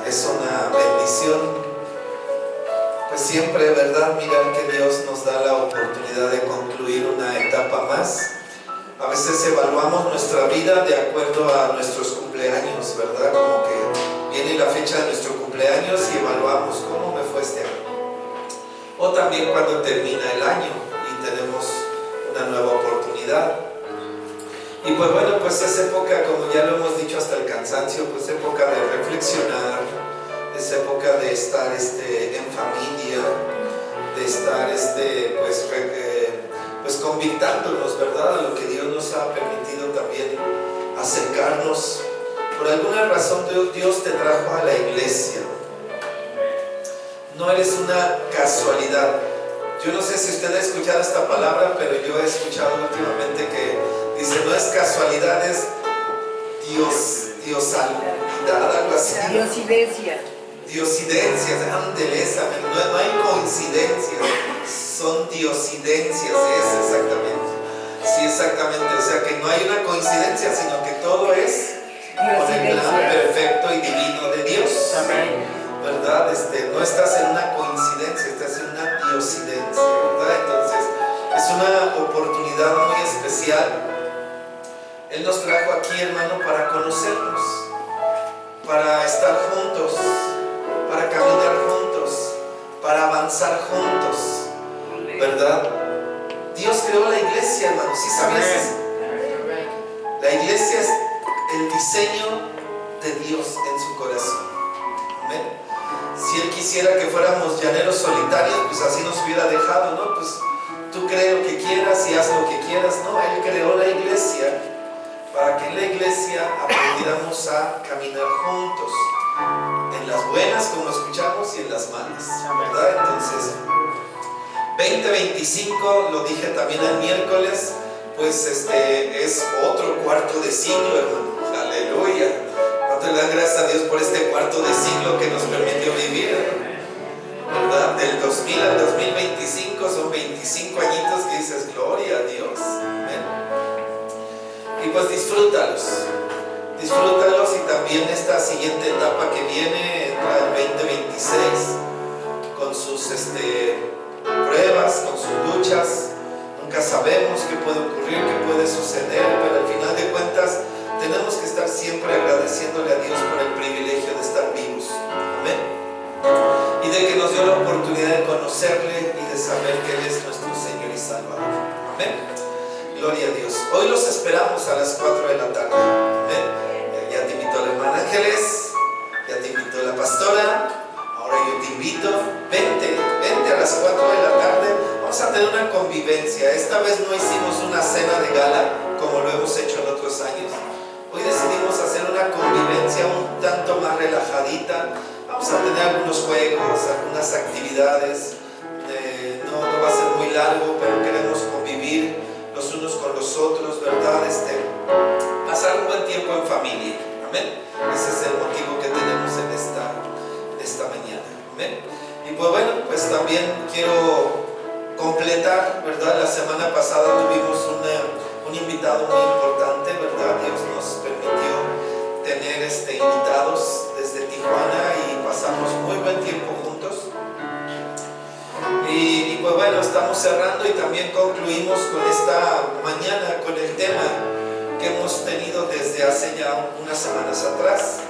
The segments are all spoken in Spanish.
Es una bendición, pues siempre, ¿verdad? Mirar que Dios nos da la oportunidad de concluir una etapa más. A veces evaluamos nuestra vida de acuerdo a nuestros cumpleaños, ¿verdad? Como que viene la fecha de nuestro cumpleaños y evaluamos cómo me fue este año. O también cuando termina el año y tenemos una nueva oportunidad. Y pues bueno, pues es época, como ya lo hemos dicho hasta el cansancio, pues época de reflexionar, es época de estar en familia, de estar pues convirtándonos, ¿verdad?, a lo que Dios nos ha permitido también acercarnos. Por alguna razón Dios te trajo a la iglesia. No eres una casualidad. Yo no sé si usted ha escuchado esta palabra, pero yo he escuchado últimamente que dice, no es casualidad, es diosalidad, algo así. Diosidencias, ándeles, no hay coincidencias, son diosidencias, es exactamente. Sí, exactamente, o sea que no hay una coincidencia, sino que todo es con el plan perfecto y divino de Dios. Amén. ¿Verdad? No estás en una coincidencia, estás en una diosidencia, ¿verdad? Entonces, es una oportunidad muy especial. Él nos trajo aquí, hermano, para conocernos, para estar juntos, para caminar juntos, para avanzar juntos, ¿verdad? Dios creó la iglesia, hermano, ¿sí sabías eso? La iglesia es el diseño de Dios en su corazón. Amén. Si Él quisiera que fuéramos llaneros solitarios, pues así nos hubiera dejado, ¿no? Pues tú cree lo que quieras y haz lo que quieras. No, Él creó la iglesia para que en la iglesia aprendiéramos a caminar juntos, en las buenas, como escuchamos, y en las malas, ¿verdad? Entonces, 2025, lo dije también el miércoles, pues es otro cuarto de siglo, hermano. Aleluya. ¿Cuánto le dan gracias a Dios por este cuarto de siglo que nos permitió vivir, ¿verdad? Del 2000 al 2025 son 25 añitos que dices, gloria a Dios. Amén. Y pues disfrútalos y también esta siguiente etapa que viene, entra el 2026, con sus pruebas, con sus luchas. Nunca sabemos qué puede ocurrir, qué puede suceder, pero al final de cuentas tenemos que estar siempre agradeciéndole a Dios por el privilegio de estar vivos. Amén. Y de que nos dio la oportunidad de conocerle y de saber que Él es nuestro Señor y Salvador. Amén. Gloria a Dios. Hoy los esperamos a las 4 de la tarde. Amén. Ya te invitó la hermana Ángeles, ya te invitó la pastora. Ahora yo te invito, vente a las 4 de la tarde. Vamos a tener una convivencia. Esta vez no hicimos una cena de gala como lo hemos hecho en otros años. Hoy decidimos hacer una convivencia un tanto más relajadita. Vamos a tener algunos juegos, algunas actividades. No va a ser muy largo, pero queremos convivir los unos con los otros, ¿verdad? Pasar un buen tiempo en familia. Amén. Ese es el motivo que tenemos en esta mañana. Amén. Y pues bueno, pues también quiero completar, ¿verdad? La semana pasada tuvimos un invitado muy importante, ¿verdad? Dios nos permitió tener invitados desde Tijuana y pasamos muy buen tiempo juntos. Y pues bueno, estamos cerrando y también concluimos con esta mañana con el tema que hemos tenido desde hace ya unas semanas atrás.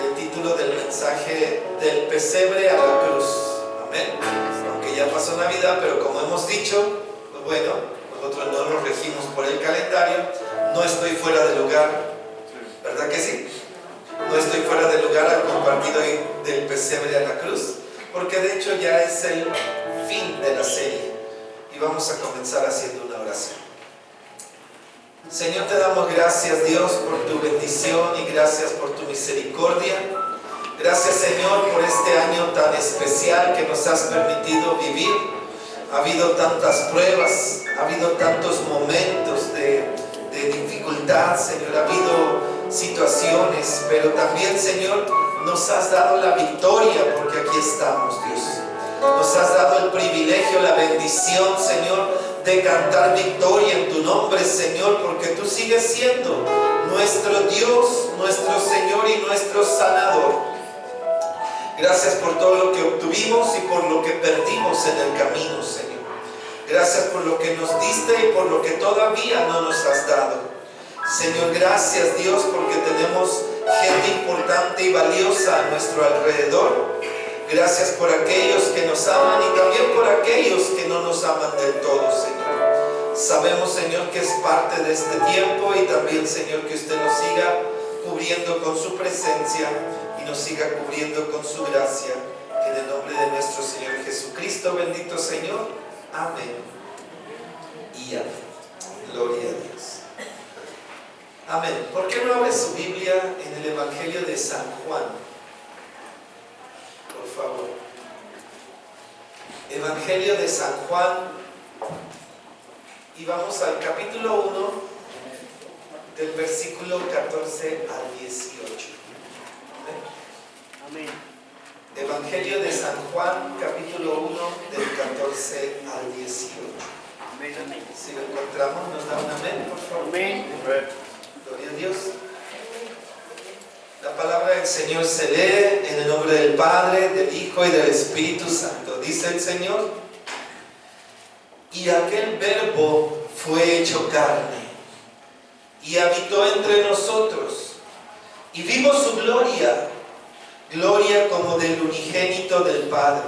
El título del mensaje, del pesebre a la cruz. Amén. Aunque ya pasó Navidad, pero como hemos dicho, pues bueno, nosotros no nos regimos por el calendario. No estoy fuera de lugar, ¿verdad que sí? No estoy fuera de lugar al compartir hoy del pesebre a la cruz, porque de hecho ya es el fin de la serie y vamos a comenzar haciendo una oración. Señor, te damos gracias, Dios, por tu bendición y gracias por tu misericordia. Gracias, Señor, por este año tan especial que nos has permitido vivir. Ha habido tantas pruebas, ha habido tantos momentos de dificultad, Señor, ha habido situaciones, pero también, Señor, nos has dado la victoria porque aquí estamos, Dios. Nos has dado el privilegio, la bendición, Señor, de cantar victoria en tu nombre, Señor, porque tú sigues siendo nuestro Dios, nuestro Señor y nuestro sanador. Gracias por todo lo que obtuvimos y por lo que perdimos en el camino, Señor. Gracias por lo que nos diste y por lo que todavía no nos has dado. Señor, gracias Dios porque tenemos gente importante y valiosa a nuestro alrededor. Gracias por aquellos que nos aman y también por aquellos que no nos aman del todo, Señor. Sabemos, Señor, que es parte de este tiempo y también, Señor, que usted nos siga cubriendo con su presencia y nos siga cubriendo con su gracia. En el nombre de nuestro Señor Jesucristo, bendito Señor. Amén. Y amén. Gloria a Dios. Amén. ¿Por qué no abre su Biblia en el Evangelio de San Juan? Por favor. Evangelio de San Juan. Y vamos al capítulo 1, del versículo 14 al 18. Amén. Evangelio de San Juan, capítulo 1, del 14 al 18. Amén. Si lo encontramos, nos da un amén, por favor. Amén. Gloria a Dios. La palabra del Señor se lee en el nombre del Padre, del Hijo y del Espíritu Santo. Dice el Señor: y aquel verbo fue hecho carne y habitó entre nosotros, y vimos su gloria, gloria como del unigénito del Padre,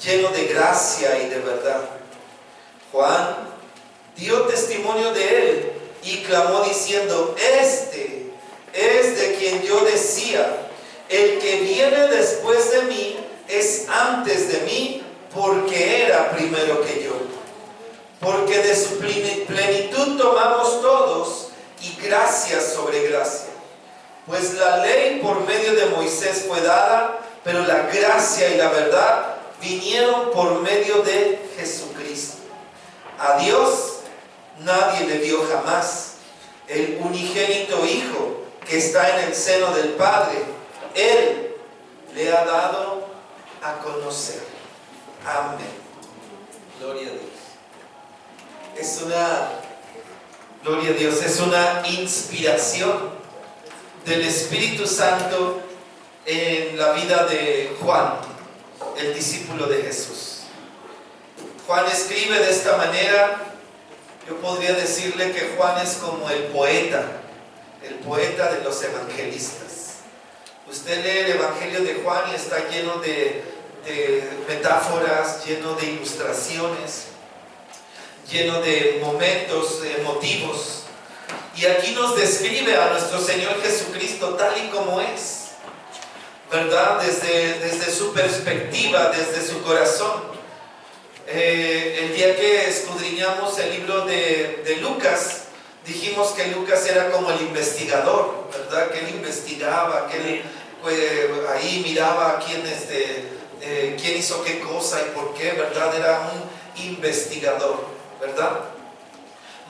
lleno de gracia y de verdad. Juan dio testimonio de él y clamó diciendo: este es de quien yo decía, el que viene después de mí es antes de mí, porque era primero que yo. Porque de su plenitud tomamos todos, y gracia sobre gracia. Pues la ley por medio de Moisés fue dada, pero la gracia y la verdad vinieron por medio de Jesucristo. A Dios nadie le dio jamás. El unigénito Hijo que está en el seno del Padre, Él le ha dado a conocer. Amén. Gloria a Dios. Gloria a Dios, es una inspiración del Espíritu Santo en la vida de Juan, el discípulo de Jesús. Juan escribe de esta manera. Yo podría decirle que Juan es como el poeta de los evangelistas. Usted lee el Evangelio de Juan y está lleno de metáforas, lleno de ilustraciones, lleno de momentos emotivos. Y aquí nos describe a nuestro Señor Jesucristo tal y como es, ¿verdad? Desde su perspectiva, desde su corazón. El día que escudriñamos el libro de Lucas, dijimos que Lucas era como el investigador, ¿verdad? Que él investigaba, que él ahí miraba quién hizo qué cosa y por qué, ¿verdad? Era un investigador, ¿verdad?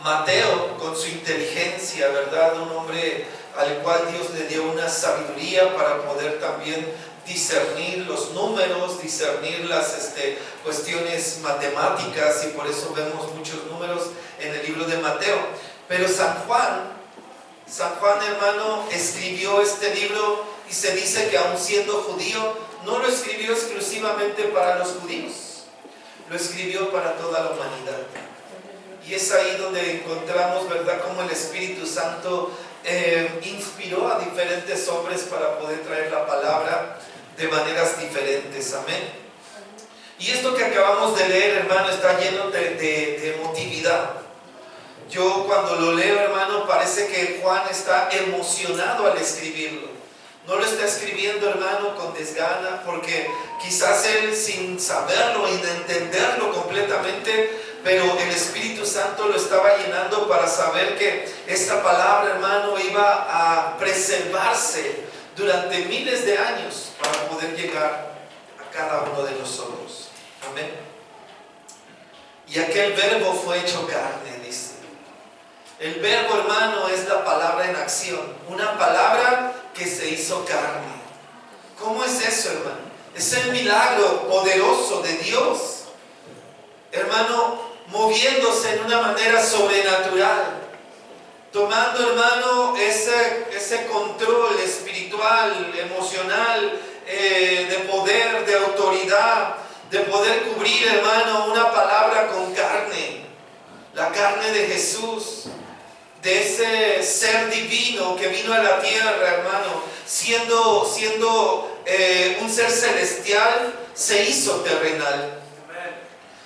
Mateo, con su inteligencia, ¿verdad? Un hombre al cual Dios le dio una sabiduría para poder también discernir los números, discernir las cuestiones matemáticas, y por eso vemos muchos números en el libro de Mateo. Pero San Juan, hermano, escribió este libro, y se dice que aun siendo judío, no lo escribió exclusivamente para los judíos, lo escribió para toda la humanidad. Y es ahí donde encontramos, ¿verdad?, cómo el Espíritu Santo inspiró a diferentes hombres para poder traer la palabra de maneras diferentes. Amén. Y esto que acabamos de leer, hermano, está lleno de emotividad. Yo cuando lo leo, hermano, parece que Juan está emocionado al escribirlo. No lo está escribiendo, hermano, con desgana, porque quizás él, sin saberlo y de entenderlo completamente, pero el Espíritu Santo lo estaba llenando para saber que esta palabra, hermano, iba a preservarse durante miles de años para poder llegar a cada uno de nosotros. Amén. Y aquel verbo fue hecho carne, dice. El verbo, hermano, es la palabra en acción, una palabra que se hizo carne. ¿Cómo es eso, hermano? Es el milagro poderoso de Dios, hermano, moviéndose en una manera sobrenatural, tomando, hermano, ese control espiritual, emocional, de poder, de autoridad, de poder cubrir, hermano, una palabra con carne, la carne de Jesús, de ese ser divino que vino a la tierra, hermano, siendo un ser celestial, se hizo terrenal.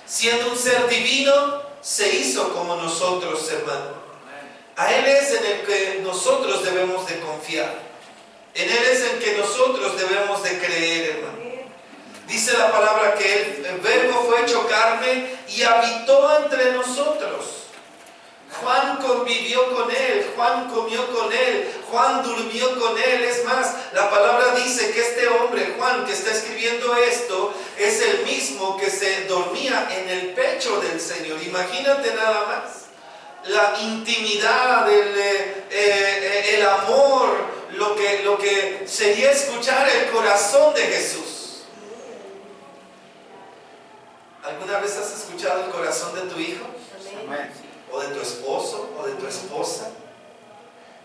Siendo un ser divino, se hizo como nosotros, hermano. A Él es en el que nosotros debemos de confiar. En Él es en que nosotros debemos de creer, hermano. Dice la palabra que el Verbo fue hecho carne y habitó entre nosotros. Juan convivió con Él, Juan comió con Él, Juan durmió con Él. Es más, la palabra dice que este hombre, Juan, que está escribiendo esto, es el mismo que se dormía en el pecho del Señor. Imagínate nada más la intimidad, el amor, lo que sería escuchar el corazón de Jesús. ¿Alguna vez has escuchado el corazón de tu hijo? Amén. O de tu esposo, o de tu esposa,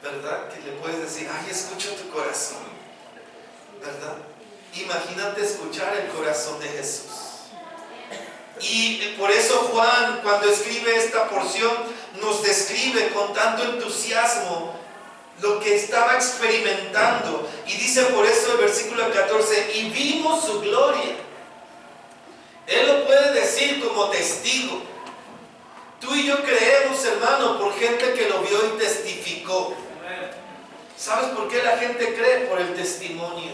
¿verdad? Que le puedes decir, ay, escucho tu corazón, ¿verdad? Imagínate escuchar el corazón de Jesús. Y por eso Juan, cuando escribe esta porción, nos describe con tanto entusiasmo lo que estaba experimentando. Y dice por eso el versículo 14, y vimos su gloria. Él lo puede decir como testigo. Tú y yo creemos, hermano, por gente que lo vio y testificó. ¿Sabes por qué la gente cree? Por el testimonio.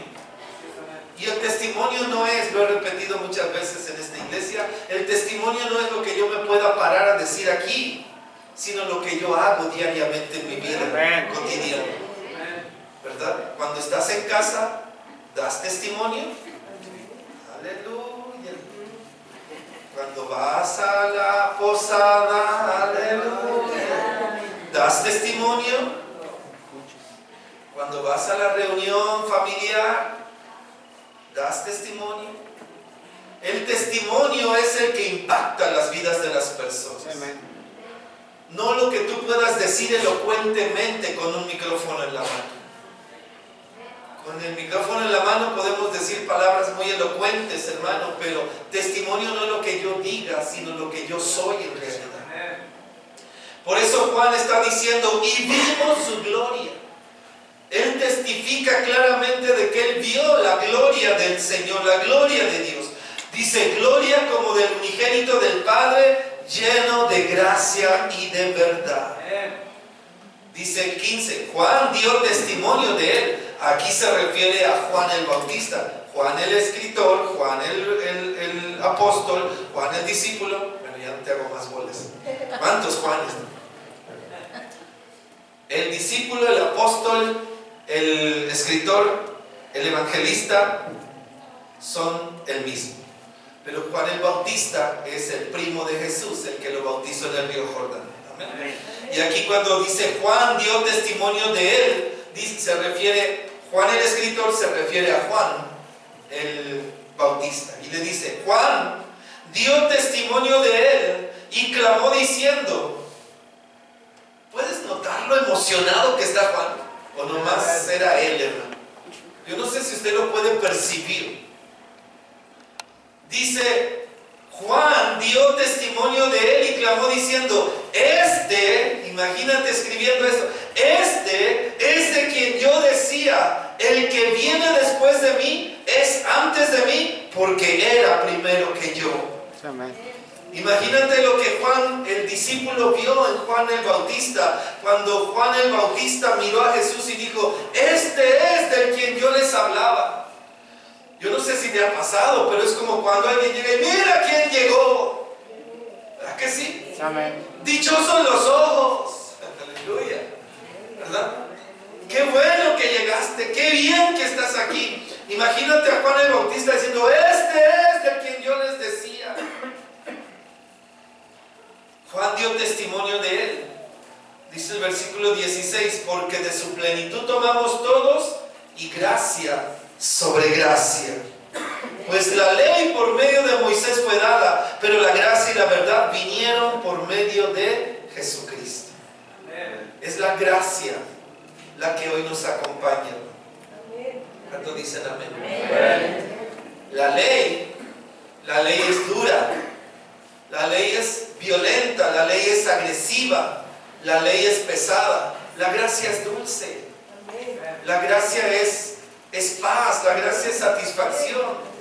Y el testimonio no es, lo he repetido muchas veces en esta iglesia, el testimonio no es lo que yo me pueda parar a decir aquí, sino lo que yo hago diariamente en mi vida cotidiana. ¿Verdad? Cuando estás en casa, das testimonio. Aleluya. Cuando vas a la posada, aleluya, das testimonio. Cuando vas a la reunión familiar, das testimonio. El testimonio es el que impacta las vidas de las personas. No lo que tú puedas decir elocuentemente con un micrófono en la mano. Con el micrófono en la mano podemos decir palabras muy elocuentes, hermano, pero testimonio no es lo que yo diga, sino lo que yo soy en realidad. Por eso Juan está diciendo, y vimos su gloria. Él testifica claramente de que él vio la gloria del Señor, la gloria de Dios. Dice, gloria como del unigénito del Padre, lleno de gracia y de verdad. Dice el 15, Juan dio testimonio de él. Aquí se refiere a Juan el Bautista, Juan el escritor, Juan el apóstol, Juan el discípulo. Bueno, ya no te hago más bolas. ¿Cuántos Juanes? El discípulo, el apóstol, el escritor, el evangelista son el mismo. Pero Juan el Bautista es el primo de Jesús, el que lo bautizó en el río Jordán. Amén. Y aquí cuando dice Juan dio testimonio de él, se refiere, Juan el escritor se refiere a Juan el Bautista. Y le dice, Juan dio testimonio de él y clamó diciendo, ¿puedes notar lo emocionado que está Juan? ¿O nomás era él, hermano? Yo no sé si usted lo puede percibir. Dice, Juan dio testimonio de él y clamó diciendo, imagínate escribiendo esto, es de quien yo decía, el que viene después de mí es antes de mí, porque era primero que yo. Amén. Imagínate lo que Juan, el discípulo, vio en Juan el Bautista, cuando Juan el Bautista miró a Jesús y dijo, este es del quien yo les hablaba. Yo no sé si te ha pasado, pero es como cuando alguien llega y mira quién llegó. ¿Verdad que sí? Amén. Dichosos los ojos. Aleluya. ¿Verdad? Qué bueno que llegaste, qué bien que estás aquí. Imagínate a Juan el Bautista diciendo, este es de quien yo les decía. Juan dio testimonio de él. Dice el versículo 16, porque de su plenitud tomamos todos y gracia sobre gracia. Pues la ley por medio de Moisés fue dada, pero la gracia y la verdad vinieron por medio de Jesucristo. Es la gracia la que hoy nos acompaña. ¿Cuántos dicen amén? La ley es dura, la ley es violenta, la ley es agresiva, la ley es pesada. La gracia es dulce, la gracia es paz, la gracia es satisfacción.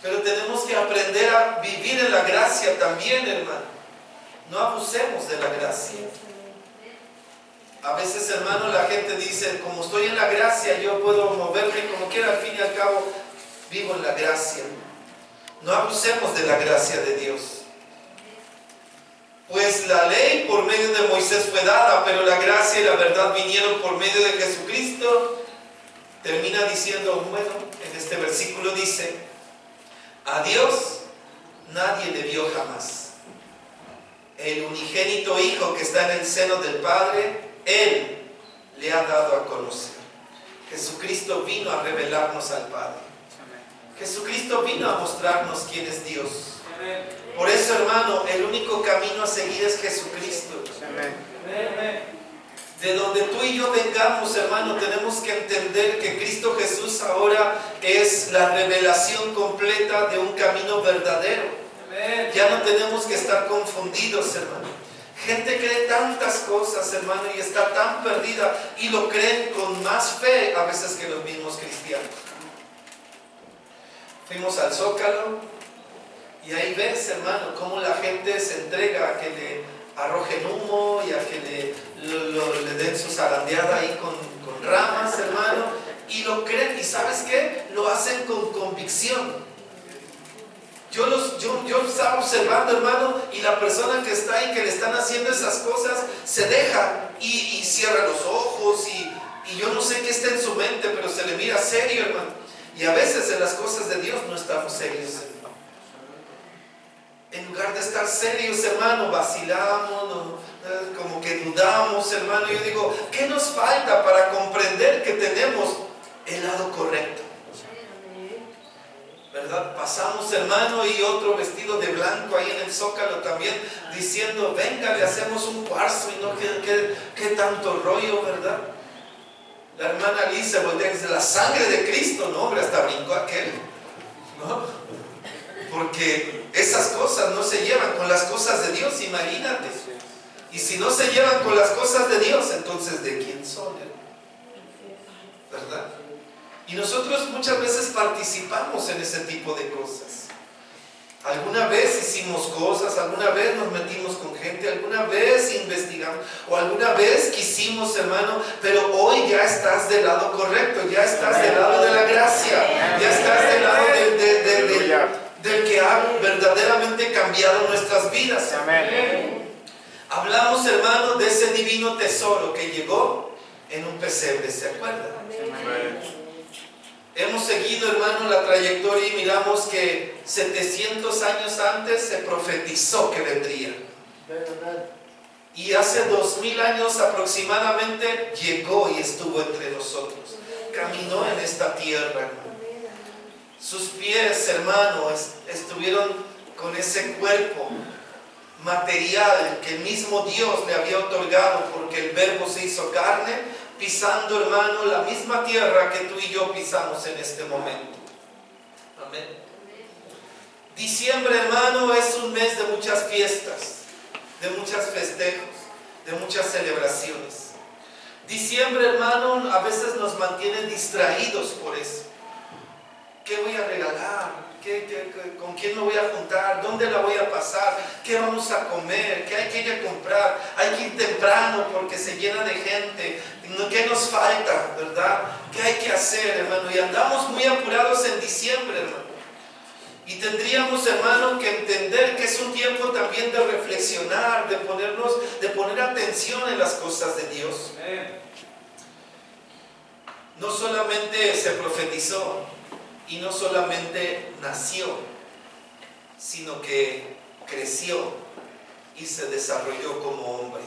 Pero tenemos que aprender a vivir en la gracia también, hermano. No abusemos de la gracia. A veces, hermano, la gente dice, como estoy en la gracia, yo puedo moverme como quiera, al fin y al cabo, vivo en la gracia. No abusemos de la gracia de Dios. Pues la ley por medio de Moisés fue dada, pero la gracia y la verdad vinieron por medio de Jesucristo. Termina diciendo, bueno, en este versículo dice, a Dios nadie le vio jamás. El unigénito Hijo que está en el seno del Padre, Él le ha dado a conocer. Jesucristo vino a revelarnos al Padre. Jesucristo vino a mostrarnos quién es Dios. Por eso, hermano, el único camino a seguir es Jesucristo. De donde tú y yo vengamos, hermano, tenemos que entender que Cristo Jesús ahora es la revelación completa de un camino verdadero. Ya no tenemos que estar confundidos, hermano. Gente cree tantas cosas, hermano, y está tan perdida, y lo creen con más fe a veces que los mismos cristianos. Fuimos al Zócalo y ahí ves, hermano, cómo la gente se entrega a que le arrojen humo y a que le den su zarandeada ahí con ramas, hermano, y lo creen. ¿Y sabes qué? Lo hacen con convicción. Yo estaba observando, hermano, y la persona que está ahí, que le están haciendo esas cosas, se deja y cierra los ojos y yo no sé qué está en su mente, pero se le mira serio, hermano. Y a veces en las cosas de Dios no estamos serios, hermano. En lugar de estar serios, hermano, vacilamos, como que dudamos, hermano. Yo digo, ¿qué nos falta para comprender que tenemos el lado correcto? ¿Verdad? Pasamos, hermano, y otro vestido de blanco ahí en el Zócalo también, diciendo, venga, le hacemos un cuarzo y no, ¿qué tanto rollo, verdad? La hermana Liz se voltea y dice, la sangre de Cristo, no, hombre, hasta brincó aquel, ¿no? Porque esas cosas no se llevan con las cosas de Dios, imagínate. Y si no se llevan con las cosas de Dios, entonces ¿de quién son, verdad? Y nosotros muchas veces participamos en ese tipo de cosas. Alguna vez hicimos cosas, alguna vez nos metimos con gente, alguna vez investigamos, o alguna vez quisimos, hermano, pero hoy ya estás del lado correcto, ya estás del lado de la gracia, ya estás del lado del que ha verdaderamente cambiado nuestras vidas. Hablamos, hermano, de ese divino tesoro que llegó en un pesebre, ¿se acuerdan? Hemos seguido, hermano, la trayectoria y miramos que 700 años antes se profetizó que vendría. Y hace 2000 años aproximadamente llegó y estuvo entre nosotros. Caminó en esta tierra, hermano. Sus pies, hermano, estuvieron con ese cuerpo material que el mismo Dios le había otorgado porque el Verbo se hizo carne, pisando, hermano, la misma tierra que tú y yo pisamos en este momento. Amén. Diciembre, hermano, es un mes de muchas fiestas, de muchos festejos, de muchas celebraciones. Diciembre, hermano, a veces nos mantiene distraídos por eso. ¿Qué voy a regalar? ¿Con quién me voy a juntar? ¿Dónde la voy a pasar? ¿Qué vamos a comer? ¿Qué hay que ir a comprar? Hay que ir temprano porque se llena de gente. ¿Qué nos falta, verdad? ¿Qué hay que hacer, hermano? Y andamos muy apurados en diciembre, hermano. Y tendríamos, hermano, que entender que es un tiempo también de reflexionar, de poner atención en las cosas de Dios. No solamente se profetizó y no solamente nació, sino que creció y se desarrolló como hombre.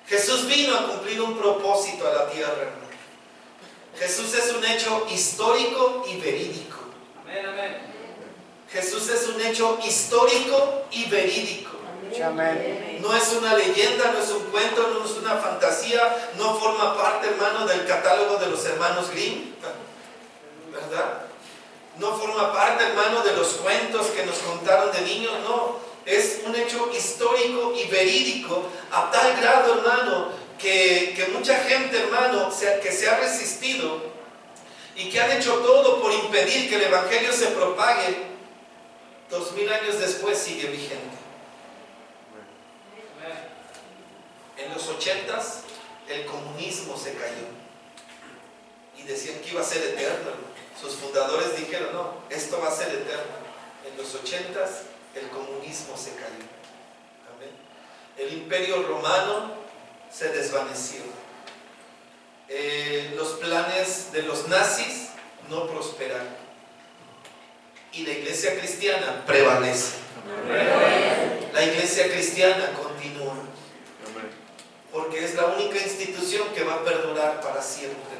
Jesús vino a cumplir un propósito a la tierra, hermano. Jesús es un hecho histórico y verídico. Amén, amén. Jesús es un hecho histórico y verídico. Amén. No es una leyenda, no es un cuento, no es una fantasía. fantasía no forma parte, hermano, del catálogo de los hermanos Grimm, ¿verdad? No forma parte, hermano, de los cuentos que nos contaron de niños, no. Es un hecho histórico y verídico a tal grado, hermano, que mucha gente, hermano, que se ha resistido y que han hecho todo por impedir que el evangelio se propague, 2000 años después sigue vigente. En los 80s el comunismo se cayó y decían que iba a ser eterno. Sus fundadores dijeron, no, esto va a ser eterno. En los 80s el comunismo se cayó. Amén. El imperio romano se desvaneció. Los planes de los nazis no prosperaron. Y la iglesia cristiana prevalece. La iglesia cristiana continúa. Porque es la única institución que va a perdurar para siempre.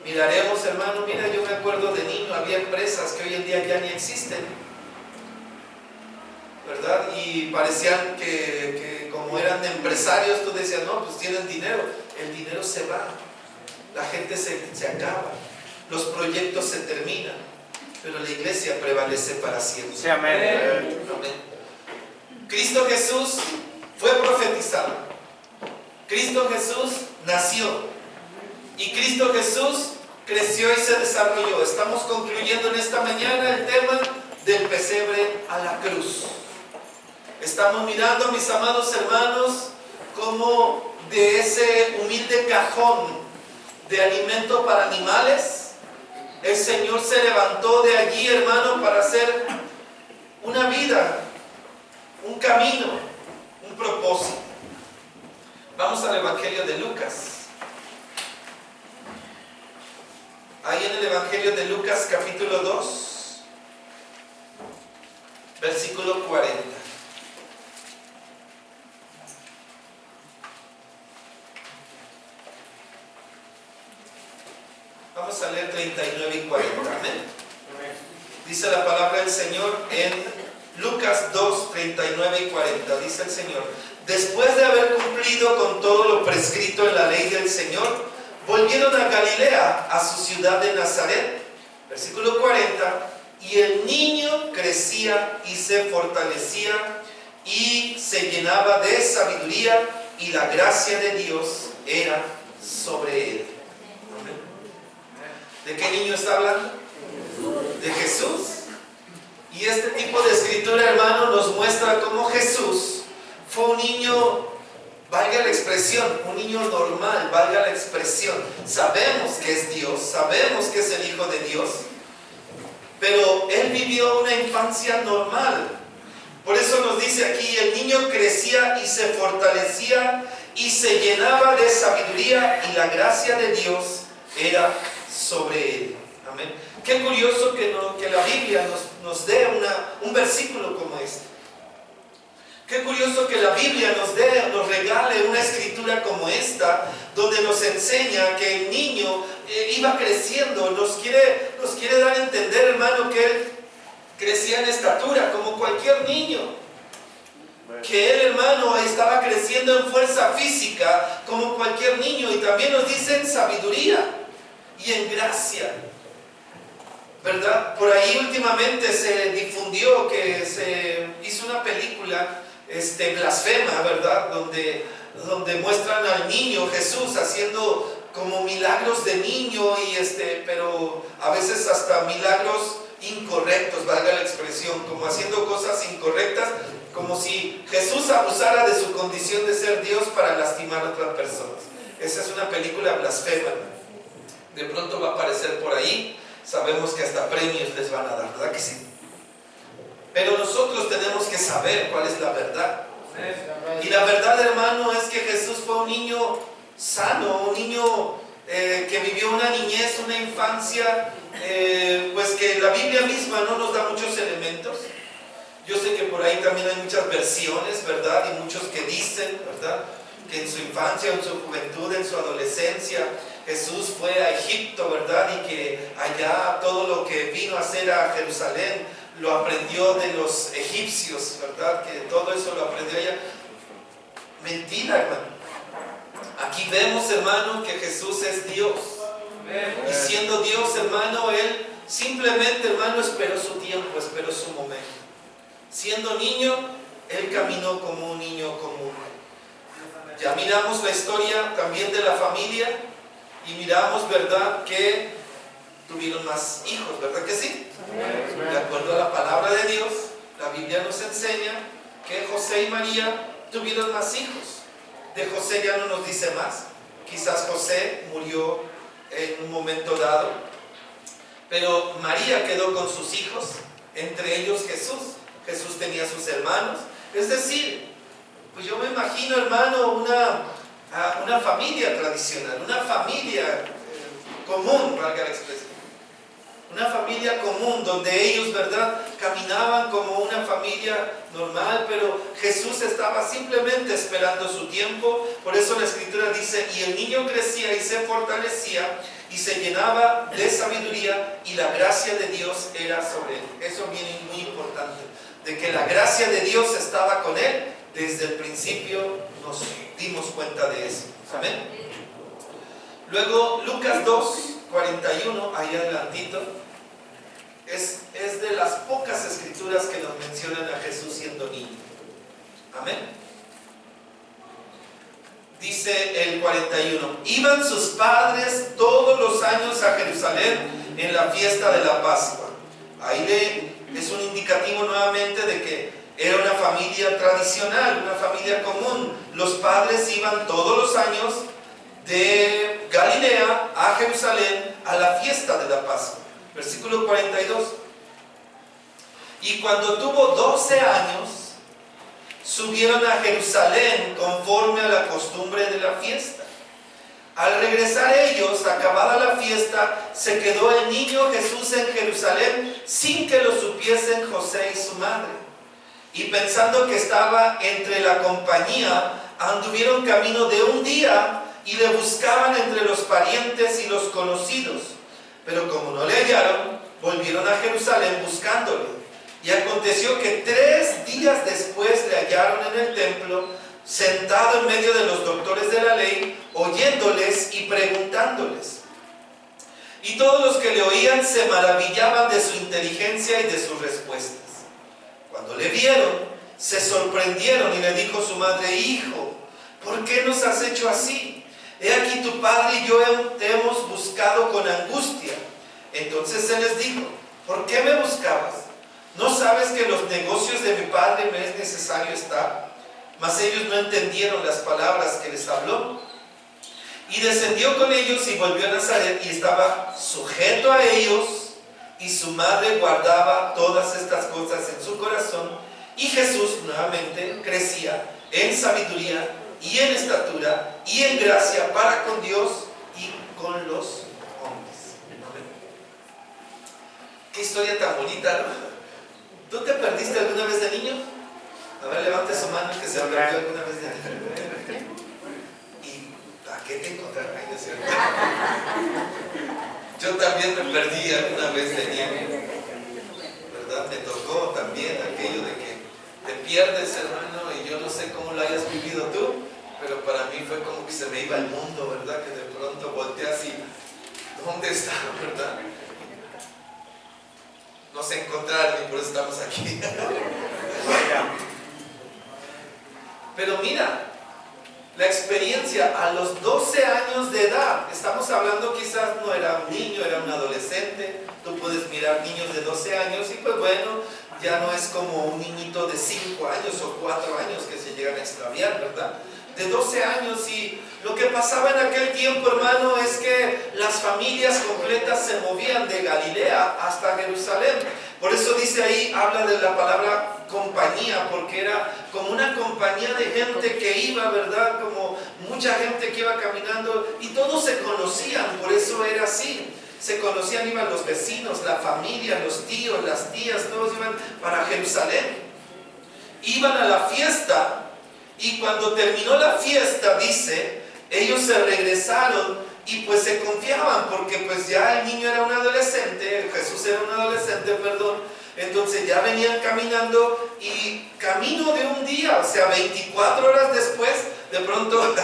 Miraremos, hermano, mira, yo me acuerdo de niño, había empresas que hoy en día ya ni existen, ¿verdad? Y parecían que como eran empresarios, tú decías, no, pues tienen dinero. El dinero se va, la gente se acaba, los proyectos se terminan, pero la iglesia prevalece para siempre. Sí, amén. Amén. Cristo Jesús fue profetizado. Cristo Jesús nació y Cristo Jesús creció y se desarrolló. Estamos concluyendo en esta mañana el tema del pesebre a la cruz. Estamos mirando, mis amados hermanos, cómo de ese humilde cajón de alimento para animales, el Señor se levantó de allí, hermano, para hacer una vida, un camino, un propósito. Vamos al Evangelio de Lucas. Ahí en el Evangelio de Lucas, capítulo 2, versículo 40. Vamos a leer 39 y 40. Amén. Dice la palabra del Señor en Lucas 2, 39 y 40. Dice el Señor: después de haber cumplido con todo lo prescrito en la ley del Señor, volvieron a Galilea, a su ciudad de Nazaret. Versículo 40. Y el niño crecía y se fortalecía y se llenaba de sabiduría, y la gracia de Dios era sobre él. Amén. ¿De qué niño está hablando? De Jesús. Y este tipo de escritura, hermano, nos muestra cómo Jesús fue un niño, valga la expresión, un niño normal, valga la expresión. Sabemos que es Dios, sabemos que es el Hijo de Dios, pero Él vivió una infancia normal. Por eso nos dice aquí, el niño crecía y se fortalecía y se llenaba de sabiduría, y la gracia de Dios era sobre él. Amén. Qué curioso que la Biblia nos dé un versículo como este. Qué curioso que la Biblia nos regale una escritura como esta, donde nos enseña que el niño iba creciendo. Nos quiere dar a entender, hermano, que él crecía en estatura como cualquier niño. Que él, hermano, estaba creciendo en fuerza física como cualquier niño. Y también nos dice en sabiduría y en gracia, ¿verdad? Por ahí últimamente se difundió que se hizo una película blasfema, ¿verdad? Donde muestran al niño Jesús haciendo como milagros de niño, pero a veces hasta milagros incorrectos, valga la expresión, como haciendo cosas incorrectas, como si Jesús abusara de su condición de ser Dios para lastimar a otras personas. Esa es una película blasfema. De pronto va a aparecer por ahí. Sabemos que hasta premios les van a dar, ¿verdad que sí? Pero nosotros tenemos que saber cuál es la verdad. Y la verdad, hermano, es que Jesús fue un niño sano, un niño que vivió una niñez, una infancia, pues que la Biblia misma no nos da muchos elementos. Yo sé que por ahí también hay muchas versiones, ¿verdad? Y muchos que dicen, ¿verdad?, que en su infancia, en su juventud, en su adolescencia, Jesús fue a Egipto, ¿verdad? Y que allá todo lo que vino a hacer a Jerusalén lo aprendió de los egipcios, ¿verdad? Que todo eso lo aprendió allá. Mentira, hermano. Aquí vemos, hermano, que Jesús es Dios. Y siendo Dios, hermano, Él simplemente, hermano, esperó su tiempo, esperó su momento. Siendo niño, Él caminó como un niño común. Ya miramos la historia también de la familia y miramos, ¿verdad?, que tuvieron más hijos, ¿verdad que sí? De acuerdo a la palabra de Dios, la Biblia nos enseña que José y María tuvieron más hijos. De José ya no nos dice más. Quizás José murió en un momento dado, pero María quedó con sus hijos, entre ellos Jesús. Jesús tenía sus hermanos. Es decir, pues yo me imagino, hermano, una familia tradicional, una familia común, valga la expresión. Una familia común donde ellos, ¿verdad?, caminaban como una familia normal, pero Jesús estaba simplemente esperando su tiempo. Por eso la Escritura dice, y el niño crecía y se fortalecía y se llenaba de sabiduría y la gracia de Dios era sobre él. Eso viene muy importante, de que la gracia de Dios estaba con él. Desde el principio nos dimos cuenta de eso. Amén. Luego Lucas 2:41, ahí adelantito, es de las pocas escrituras que nos mencionan a Jesús siendo niño. Amén. Dice el 41, iban sus padres todos los años a Jerusalén en la fiesta de la Pascua. Ahí es un indicativo nuevamente de que era una familia tradicional, una familia común. Los padres iban todos los años de Galilea a Jerusalén a la fiesta de la Pascua. Versículo 42. Y cuando tuvo 12 años, subieron a Jerusalén conforme a la costumbre de la fiesta. Al regresar ellos, acabada la fiesta, se quedó el niño Jesús en Jerusalén sin que lo supiesen José y su madre. Y pensando que estaba entre la compañía, anduvieron camino de un día y le buscaban entre los parientes y los conocidos. Pero como no le hallaron, volvieron a Jerusalén buscándole. Y aconteció que 3 días después le hallaron en el templo, sentado en medio de los doctores de la ley, oyéndoles y preguntándoles. Y todos los que le oían se maravillaban de su inteligencia y de sus respuestas. Cuando le vieron, se sorprendieron y le dijo su madre, hijo, ¿por qué nos has hecho así? He aquí tu padre y yo te hemos buscado con angustia. Entonces él les dijo, ¿por qué me buscabas? ¿No sabes que en los negocios de mi padre me es necesario estar? Mas ellos no entendieron las palabras que les habló. Y descendió con ellos y volvió a Nazaret y estaba sujeto a ellos. Y su madre guardaba todas estas cosas en su corazón. Y Jesús nuevamente crecía en sabiduría y en estatura y en gracia para con Dios y con los hombres. Qué historia tan bonita, ¿no? ¿Tú te perdiste alguna vez de niño? A ver, levante su mano que se perdió alguna vez de niño. ¿Y a qué te encontraron ahí, de cierto? Yo también me perdí alguna vez de niño, ¿verdad? Me tocó también aquello de que te pierdes, hermano, y yo no sé cómo lo hayas vivido tú, pero para mí fue como que se me iba el mundo, ¿verdad? Que de pronto volteas y ¿dónde está, verdad? No se encontraron y por eso estamos aquí. Pero mira, la experiencia a los 12 años de edad, estamos hablando quizás no era un niño, era un adolescente. Tú puedes mirar niños de 12 años y pues bueno, ya no es como un niñito de 5 años o 4 años que se llegan a extraviar, ¿verdad? De 12 años, y lo que pasaba en aquel tiempo, hermano, es que las familias completas se movían de Galilea hasta Jerusalén. Por eso dice ahí, habla de la palabra compañía, porque era como una compañía de gente que iba, ¿verdad? Como mucha gente que iba caminando y todos se conocían, por eso era así. Se conocían, iban los vecinos, la familia, los tíos, las tías, todos iban para Jerusalén. Iban a la fiesta. Y cuando terminó la fiesta, dice, ellos se regresaron y pues se confiaban porque pues ya el niño era un adolescente, Jesús era un adolescente, perdón. Entonces ya venían caminando y camino de un día, o sea, 24 horas después, de pronto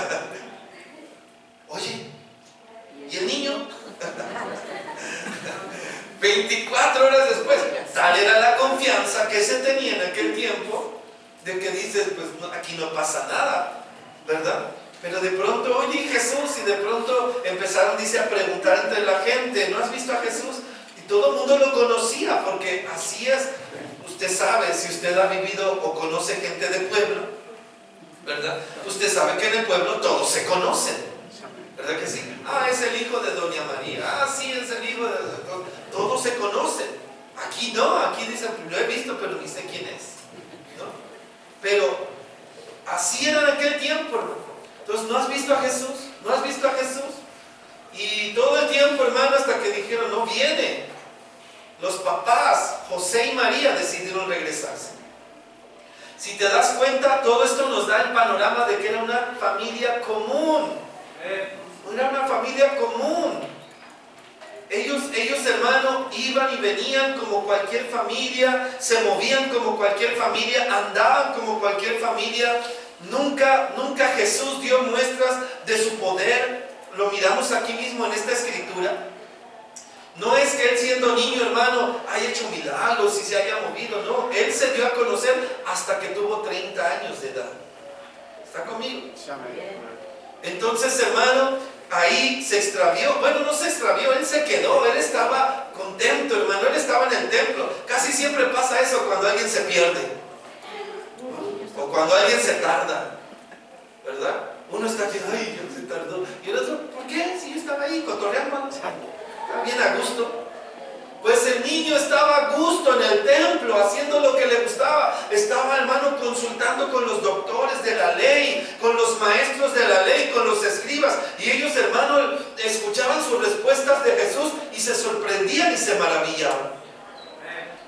¿Y el niño? 24 horas después. Tal era la confianza que se tenía en aquel tiempo, de que dices, pues aquí no pasa nada, ¿verdad? Pero de pronto oye Jesús, y de pronto empezaron, dice, a preguntar entre la gente, ¿no has visto a Jesús? Y todo el mundo lo conocía, porque así es. Usted sabe, si usted ha vivido o conoce gente de pueblo, ¿verdad? Usted sabe que en el pueblo todos se conocen, ¿verdad que sí? Ah, es el hijo de Doña María. Ah, sí, es el hijo de... Todos se conocen. Aquí no, aquí dicen, lo he visto, pero ni sé quién es, ¿no? Pero así era en aquel tiempo, hermano. Entonces, ¿no has visto a Jesús? ¿No has visto a Jesús? Y todo el tiempo, hermano, hasta que dijeron, no viene. Los papás, José y María, decidieron regresarse. Si te das cuenta, todo esto nos da el panorama de que era una familia común. Era una familia común. Ellos, hermano, iban y venían como cualquier familia, se movían como cualquier familia, andaban como cualquier familia. Nunca Jesús dio muestras de su poder. Lo miramos aquí mismo en esta escritura. No es que él, siendo niño, hermano, haya hecho milagros y se haya movido. No, él se dio a conocer hasta que tuvo 30 años de edad. ¿Está conmigo? Entonces, hermano, ahí se extravió. Bueno, no se extravió, él se quedó. Él estaba contento, hermano. Él estaba en el templo. Casi siempre pasa eso cuando alguien se pierde, o cuando alguien se tarda, ¿verdad? Uno está aquí, ay, ya se tardó. Y el otro, ¿por qué? Si yo estaba ahí cotorreando, estaba bien a gusto. Pues el niño estaba a gusto en el templo, haciendo lo que le gustaba. Estaba, hermano, consultando con los doctores de la ley, con los maestros de la ley, con los escribas. Y ellos, hermano, escuchaban sus respuestas de Jesús y se sorprendían y se maravillaban.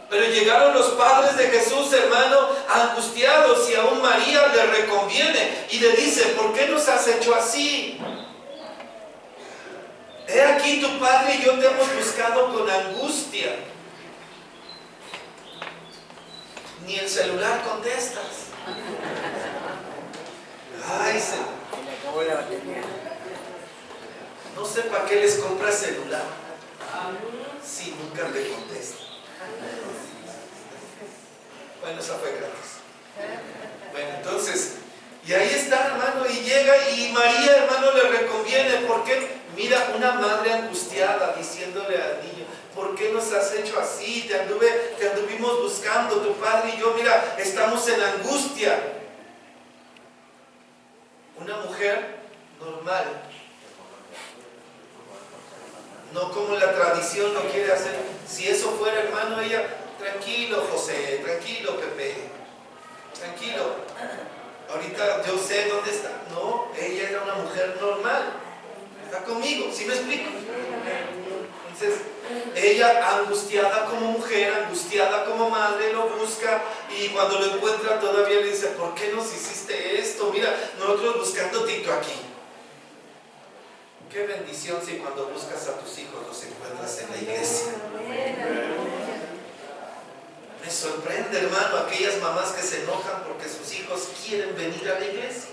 Pero llegaron los padres de Jesús, hermano, angustiados, y aún María le reconviene y le dice, ¿por qué nos has hecho así? He aquí tu padre y yo te hemos buscado con angustia. Ni el celular contestas. Ay, no sé para qué les compras celular si nunca te contesta. Bueno, esa fue gratis. Bueno, entonces, y ahí está, hermano, y llega, y María, hermano, le reconviene. ¿Por qué? Mira, una madre angustiada diciéndole al niño, ¿por qué nos has hecho así? Te anduvimos buscando, tu padre y yo, mira, estamos en angustia. Una mujer normal, no como la tradición lo quiere hacer. Si eso fuera, hermano, ella, tranquilo José, tranquilo Pepe, tranquilo, ahorita yo sé dónde está. No, ella era una mujer normal. ¿Está conmigo? ¿Sí me explico? Entonces, ella, angustiada como mujer, angustiada como madre, lo busca, y cuando lo encuentra todavía le dice, ¿por qué nos hiciste esto? Mira, nosotros buscándote y tú aquí. Qué bendición si cuando buscas a tus hijos los encuentras en la iglesia. Me sorprende, hermano, aquellas mamás que se enojan porque sus hijos quieren venir a la iglesia.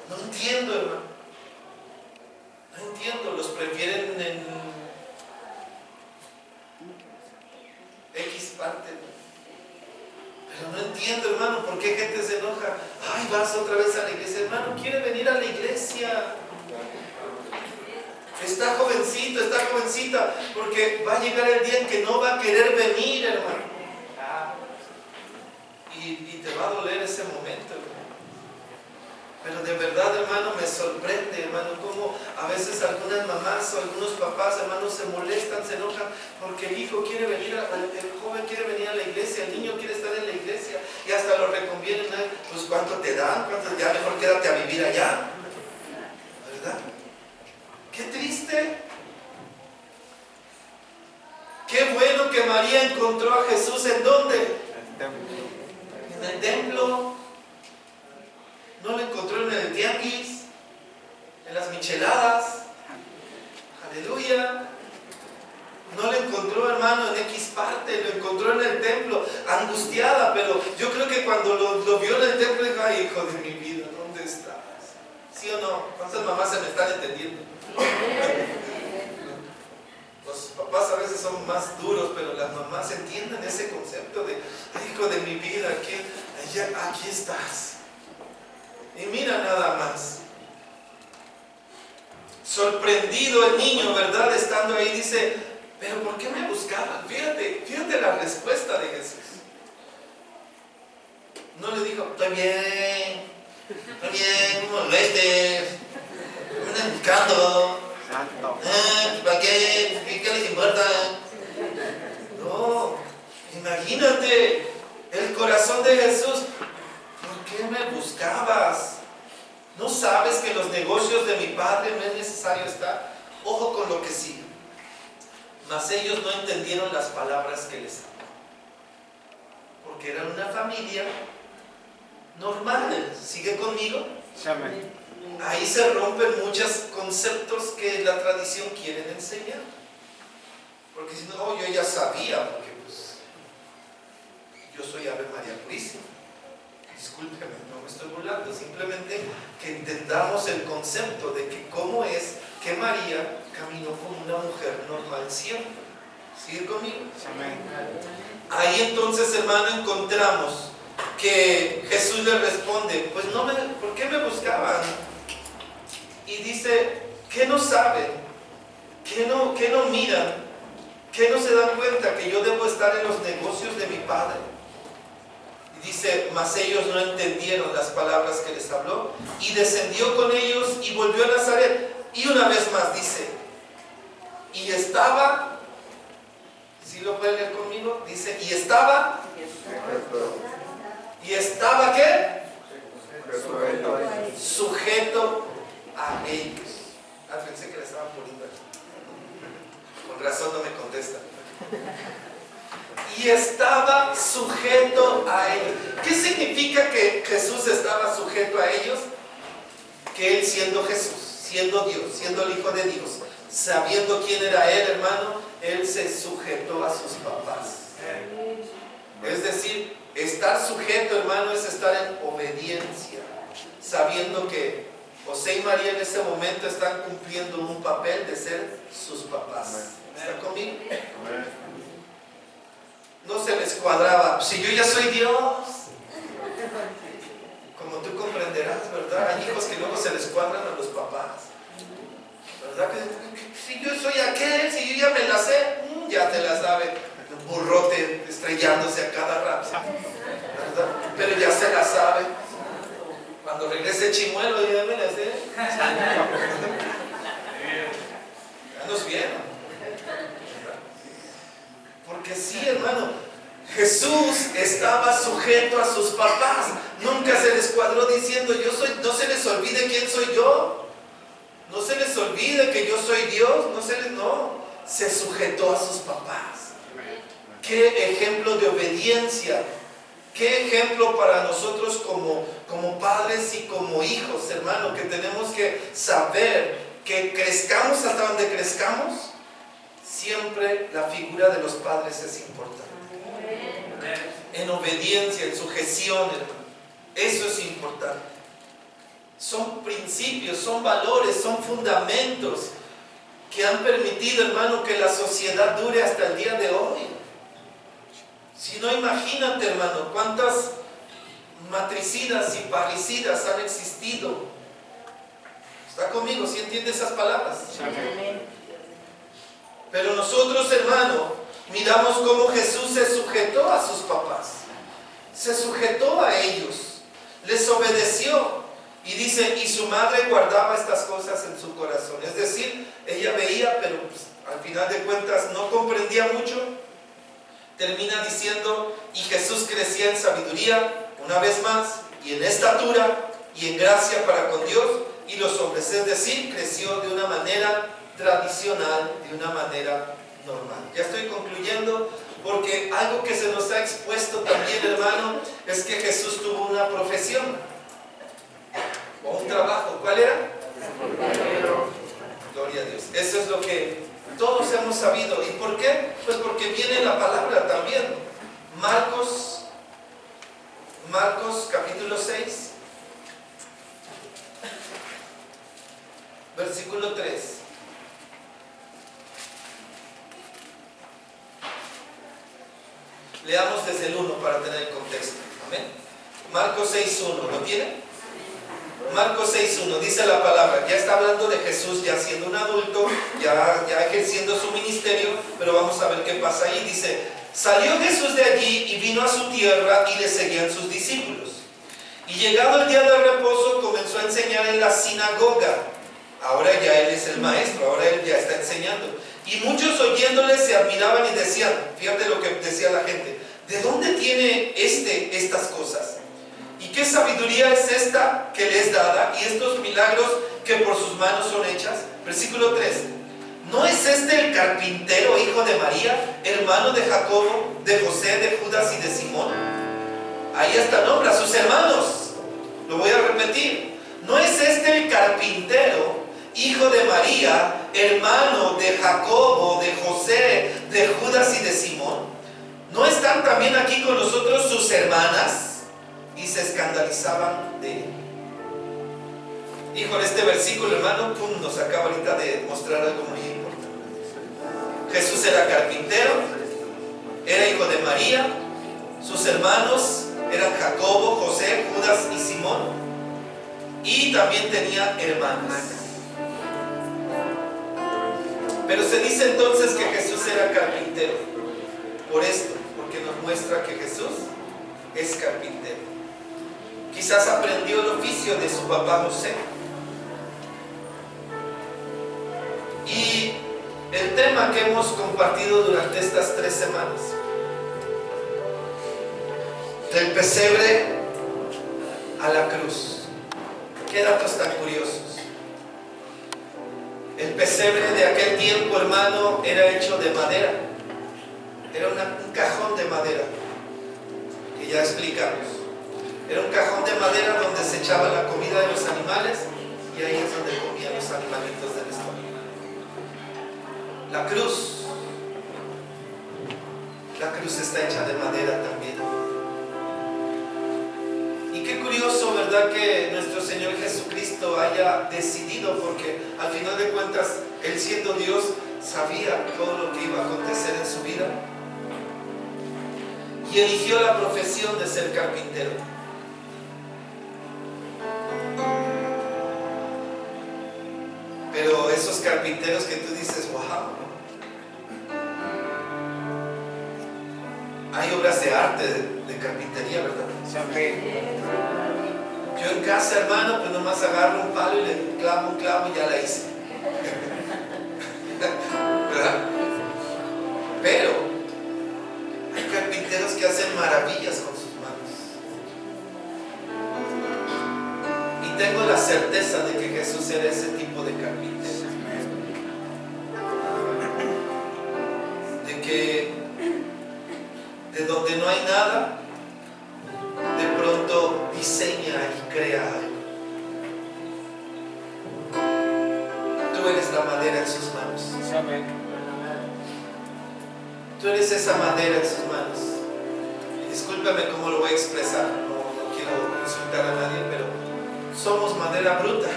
No entiendo, hermano. No entiendo, los prefieren en X parte. Pero no entiendo, hermano, por qué gente se enoja. Ay, vas otra vez a la iglesia. Hermano, quiere venir a la iglesia. Está jovencito, está jovencita, porque va a llegar el día en que no va a querer venir, hermano. Y te va a doler ese momento, hermano. Pero de verdad, hermano, me sorprende, hermano, cómo a veces algunas mamás o algunos papás, hermanos, se molestan, se enojan porque el hijo quiere venir, el joven quiere venir a la iglesia, el niño quiere estar en la iglesia, y hasta lo reconvienen. Pues ¿cuánto te dan? ¿Cuánto? Ya mejor quédate a vivir allá, ¿verdad? Qué triste. Qué bueno que María encontró a Jesús. ¿En dónde? En el templo. No lo encontró en el tianguis, en las micheladas. Aleluya. No lo encontró, hermano, en X parte, lo encontró en el templo, angustiada. Pero yo creo que cuando lo vio en el templo, dijo, ay, hijo de mi vida, ¿dónde estás? ¿Sí o no? ¿Cuántas mamás se me están entendiendo? Los papás a veces son más duros, pero las mamás entienden ese concepto de, hijo de mi vida, aquí estás. Y mira nada más. Sorprendido el niño, ¿verdad? Estando ahí, dice, pero ¿por qué me buscaban? Fíjate la respuesta de Jesús. No le dijo, estoy bien, no molestes, me andan buscando. ¿Para qué? ¿Qué les importa? No, imagínate el corazón de Jesús. ¿Por qué me buscabas? ¿No sabes que en los negocios de mi padre no es necesario estar? Ojo con lo que sigue. Mas ellos no entendieron las palabras que les habló, porque eran una familia normal. ¿Sigue conmigo? Amén. Ahí se rompen muchos conceptos que la tradición quiere enseñar. Porque si no, yo ya sabía, porque pues yo soy Ave María Purísima. Discúlpeme, no me estoy burlando, simplemente que entendamos el concepto de que cómo es que María caminó como una mujer normal siempre. ¿Sigue conmigo? Amén. Ahí entonces, hermano, encontramos que Jesús le responde, pues ¿por qué me buscaban? Y dice, ¿qué no saben? ¿Qué no miran? ¿Qué no se dan cuenta que yo debo estar en los negocios de mi Padre? Y dice, mas ellos no entendieron las palabras que les habló, y descendió con ellos y volvió a Nazaret. Y una vez más dice, y estaba, ¿sí lo pueden leer conmigo? Dice, ¿qué? Sujeto a ellos. Pensé que le estaban poniendo aquí. Con razón no me contesta. Y estaba sujeto a ellos. ¿Qué significa que Jesús estaba sujeto a ellos? Que Él, siendo Jesús, siendo Dios, siendo el Hijo de Dios, sabiendo quién era Él, hermano, Él se sujetó a sus papás. Es decir, estar sujeto, hermano, es estar en obediencia, sabiendo que José y María en ese momento están cumpliendo un papel de ser sus papás. ¿Está conmigo? No se les cuadraba, si yo ya soy Dios. Como tú comprenderás, ¿verdad? Hay hijos que luego se les cuadran a los papás, ¿verdad? Que si yo soy aquel, si yo ya me la sé, ya te la sabe. Un burrote estrellándose a cada rato, ¿verdad? Pero ya se la sabe. Cuando regrese Chimuelo, ya me la sé. Ya nos vieron. Porque sí, hermano, Jesús estaba sujeto a sus papás. Nunca se les cuadró diciendo, yo soy, no se les olvide quién soy yo. No se les olvide que yo soy Dios. No, se sujetó a sus papás. Qué ejemplo de obediencia. Qué ejemplo para nosotros como padres y como hijos, hermano, que tenemos que saber que crezcamos hasta donde crezcamos, siempre la figura de los padres es importante. En obediencia, en sujeción, hermano. Eso es importante. Son principios, son valores, son fundamentos que han permitido, hermano, que la sociedad dure hasta el día de hoy. Si no, imagínate, hermano, cuántas matricidas y parricidas han existido. ¿Está conmigo? ¿Sí entiende esas palabras? Amén. Pero nosotros, hermano, miramos cómo Jesús se sujetó a sus papás. Se sujetó a ellos. Les obedeció. Y dice, y su madre guardaba estas cosas en su corazón. Es decir, ella veía, pero pues, al final de cuentas no comprendía mucho. Termina diciendo, y Jesús crecía en sabiduría, una vez más, y en estatura, y en gracia para con Dios y los hombres. Es decir, creció de una manera tradicional, de una manera normal. Ya estoy concluyendo, porque algo que se nos ha expuesto también, hermano, es que Jesús tuvo una profesión o un trabajo. ¿Cuál era? Gloria a Dios. Eso es lo que todos hemos sabido. ¿Y por qué? Pues porque viene la palabra también. Marcos capítulo 6, versículo 3. Leamos desde el 1 para tener el contexto. Amén. Marcos 6:1, ¿lo tiene? Marcos 6:1 dice la palabra, ya está hablando de Jesús ya siendo un adulto, ya ejerciendo su ministerio, pero vamos a ver qué pasa ahí. Dice, salió Jesús de allí y vino a su tierra y le seguían sus discípulos. Y llegado el día del reposo comenzó a enseñar en la sinagoga. Ahora ya él es el maestro, ahora él ya está enseñando. Y muchos oyéndole se admiraban y decían, fíjate lo que decía la gente, ¿de dónde tiene estas cosas? ¿Y qué sabiduría es esta que le es dada? Y estos milagros que por sus manos son hechas. Versículo 3. ¿No es este el carpintero, hijo de María, hermano de Jacobo, de José, de Judas y de Simón? Ahí hasta nombra a sus hermanos. Lo voy a repetir. ¿No es este el carpintero, hijo de María, hermano de Jacobo, de José, de Judas y de Simón? ¿No están también aquí con nosotros sus hermanas? Y se escandalizaban de él. Híjole, este versículo, hermano, nos acaba ahorita de mostrar algo muy importante. Jesús era carpintero, era hijo de María, sus hermanos eran Jacobo, José, Judas y Simón, y también tenía hermanas. Pero se dice entonces que Jesús era carpintero, por esto, porque nos muestra que Jesús es carpintero. Quizás aprendió el oficio de su papá José. Y el tema que hemos compartido durante estas 3 semanas, del pesebre a la cruz. Qué datos tan curiosos. El pesebre de aquel tiempo, hermano, era hecho de madera. Era un cajón de madera, que ya explicamos. Era un cajón de madera donde se echaba la comida de los animales, y ahí es donde comían los animalitos del estómago. La cruz está hecha de madera también. Y qué curioso, ¿verdad?, que nuestro Señor Jesucristo haya decidido, porque al final de cuentas, Él siendo Dios, sabía todo lo que iba a acontecer en su vida, y eligió la profesión de ser carpintero. Pero esos carpinteros que tú dices, wow, hay obras de arte de carpintería, ¿verdad? Yo en casa, hermano, pues nomás agarro un palo y le clavo un clavo y ya la hice. ¿Verdad? Pero hay carpinteros que hacen maravillas con sus manos. Y tengo la certeza de que Jesús era ese tipo de carpintero. De que de donde no hay nada, de pronto diseña y crea algo. Tú eres la madera en sus manos. Tú eres esa madera en sus manos. Y discúlpame cómo lo voy a expresar, no quiero insultar a nadie, pero somos madera bruta.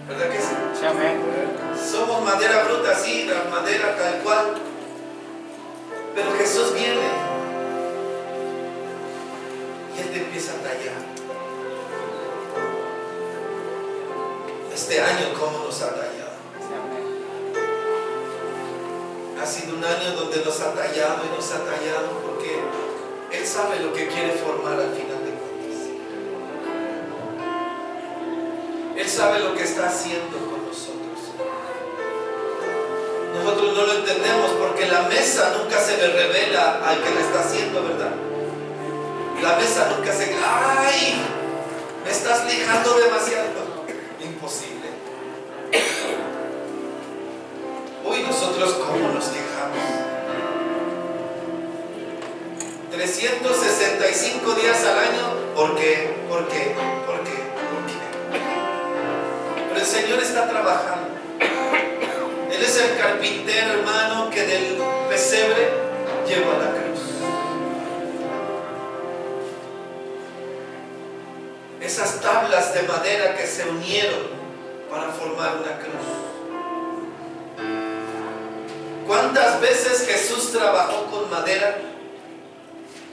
¿Verdad que sí? Somos madera bruta, sí, la madera tal cual. Pero Jesús viene y Él te empieza a tallar. Este año, ¿cómo nos ha tallado? Ha sido un año donde nos ha tallado y nos ha tallado, porque Él sabe lo que quiere formar al final de cuentas. Él sabe lo que está haciendo con nosotros. Nosotros no lo entendemos porque la mesa nunca se le revela al que la está haciendo, ¿verdad? La mesa nunca se... ¡Ay! Me estás lijando demasiado. Imposible. Uy, nosotros ¿cómo nos quejamos? 365 días al año. ¿Por qué? ¿Por qué? ¿Por qué? ¿Por qué? Pero el Señor está trabajando. Él es el carpintero, hermano, que del pesebre lleva a la cruz. Esas tablas de madera que se unieron para formar una cruz. ¿Cuántas veces Jesús trabajó con madera?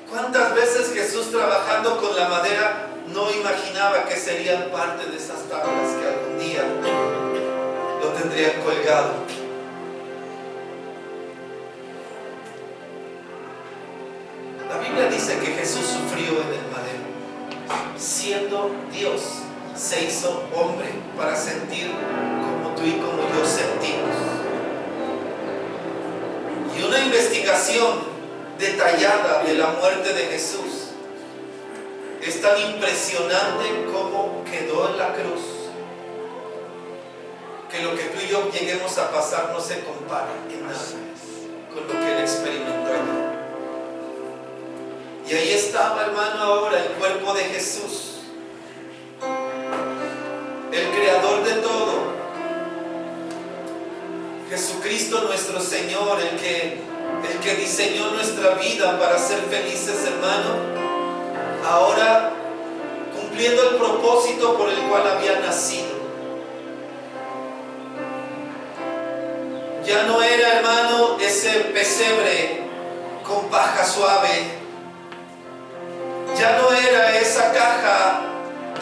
¿Cuántas veces Jesús trabajando con la madera no imaginaba que serían parte de esas tablas que algún día lo tendrían colgado? La Biblia dice que Jesús sufrió en el madero. Siendo Dios, se hizo hombre para sentir como tú y como yo sentimos. Y una investigación detallada de la muerte de Jesús es tan impresionante como quedó en la cruz, que lo que tú y yo lleguemos a pasar no se compara en nada con lo que Él experimentó allí. Y ahí estaba, hermano, ahora el cuerpo de Jesús, el creador de todo, Jesucristo nuestro Señor, el que diseñó nuestra vida para ser felices, hermano, ahora cumpliendo el propósito por el cual había nacido. Ya no era, hermano, ese pesebre con paja suave. Ya no era esa caja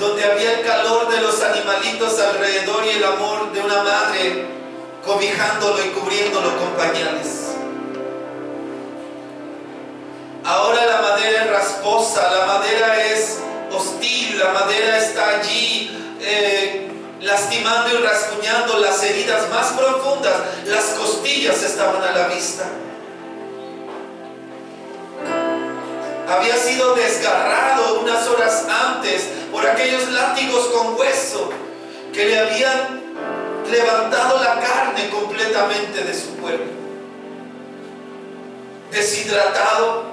donde había el calor de los animalitos alrededor y el amor de una madre cobijándolo y cubriéndolo con pañales. Ahora la madera es rasposa, la madera es hostil, la madera está allí lastimando y rasguñando las heridas más profundas. Las costillas estaban a la vista. Había sido desgarrado unas horas antes por aquellos látigos con hueso que le habían levantado la carne completamente de su cuerpo. Deshidratado,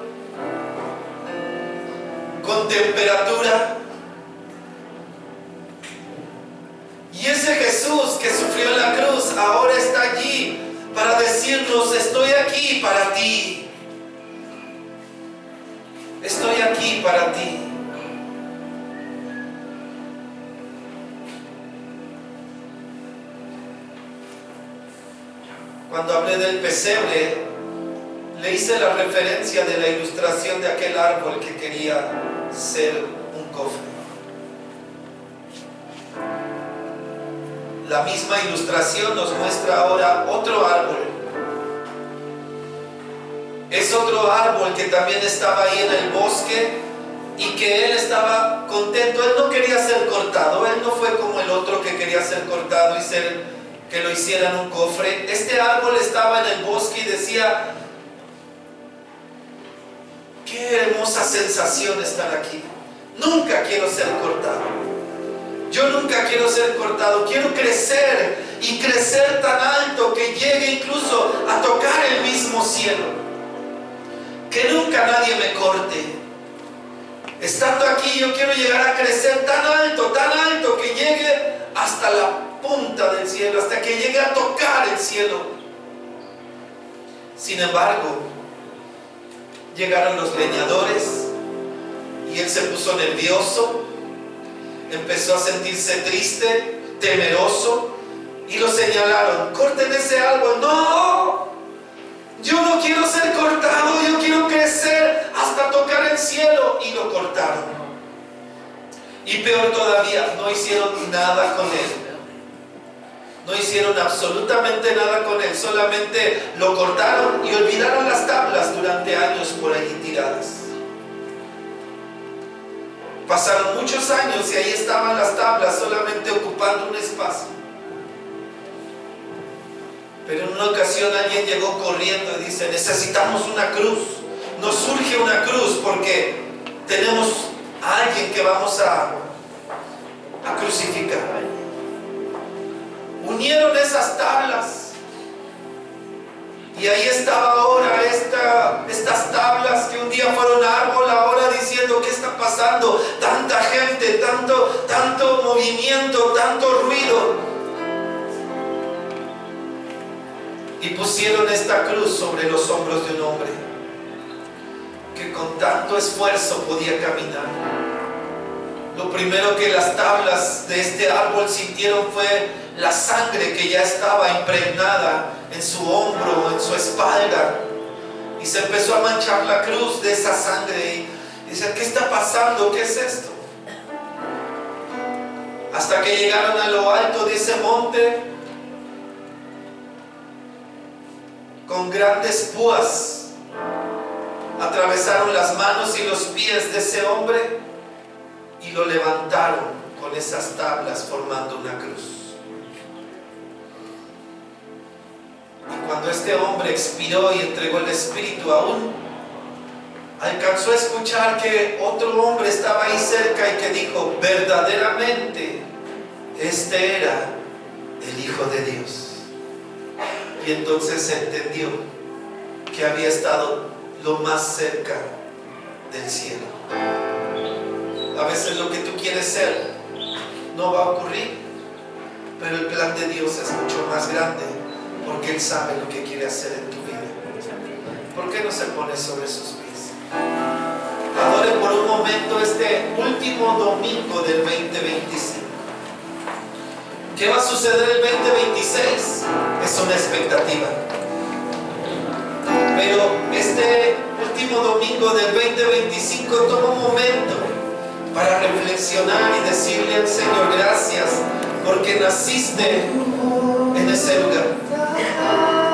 con temperatura. Y ese Jesús que sufrió en la cruz ahora está allí para decirnos: estoy aquí para ti. Estoy aquí para ti. Cuando hablé del pesebre, le hice la referencia de la ilustración de aquel árbol que quería ser un cofre. La misma ilustración nos muestra ahora otro árbol. Es otro árbol que también estaba ahí en el bosque y que él estaba contento. Él no quería ser cortado. Él no fue como el otro que quería ser cortado y que lo hicieran un cofre. Este árbol estaba en el bosque y decía: qué hermosa sensación estar aquí. Nunca quiero ser cortado. Yo nunca quiero ser cortado. Quiero crecer y crecer tan alto que llegue incluso a tocar el mismo cielo. Que nunca nadie me corte. Estando aquí yo quiero llegar a crecer tan alto que llegue hasta la punta del cielo, hasta que llegue a tocar el cielo. Sin embargo, llegaron los leñadores y él se puso nervioso, empezó a sentirse triste, temeroso, y lo señalaron: corten ese árbol. No, yo no quiero ser cortado, yo quiero crecer hasta tocar el cielo. Y lo cortaron. Y peor todavía, no hicieron nada con él. No hicieron absolutamente nada con él, solamente lo cortaron y olvidaron las tablas durante años por allí tiradas. Pasaron muchos años y ahí estaban las tablas solamente ocupando un espacio. Pero en una ocasión alguien llegó corriendo y dice: necesitamos una cruz. Nos surge una cruz porque tenemos a alguien que vamos a crucificar. Unieron esas tablas y ahí estaba ahora estas tablas que un día fueron árbol, ahora diciendo: ¿qué está pasando? Tanta gente, tanto movimiento, tanto ruido. Y pusieron esta cruz sobre los hombros de un hombre que con tanto esfuerzo podía caminar. lo primero que las tablas de este árbol sintieron fue la sangre que ya estaba impregnada en su hombro, en su espalda. Y se empezó a manchar la cruz de esa sangre. Y dicen, ¿qué está pasando? ¿Qué es esto? Hasta que llegaron a lo alto de ese monte, con grandes púas, atravesaron las manos y los pies de ese hombre y lo levantaron con esas tablas formando una cruz. Y cuando este hombre expiró y entregó el espíritu aún, alcanzó a escuchar que otro hombre estaba ahí cerca y que dijo, verdaderamente este era el Hijo de Dios. Y entonces entendió que había estado lo más cerca del cielo. A veces lo que tú quieres ser no va a ocurrir, pero el plan de Dios es mucho más grande, porque Él sabe lo que quiere hacer en tu vida. ¿Por qué no se pone sobre sus pies? Adore por un momento este último domingo del 2025. ¿Qué va a suceder el 2026? Es una expectativa. Pero este último domingo del 2025 toma un momento para reflexionar y decirle al Señor gracias porque naciste en ese lugar.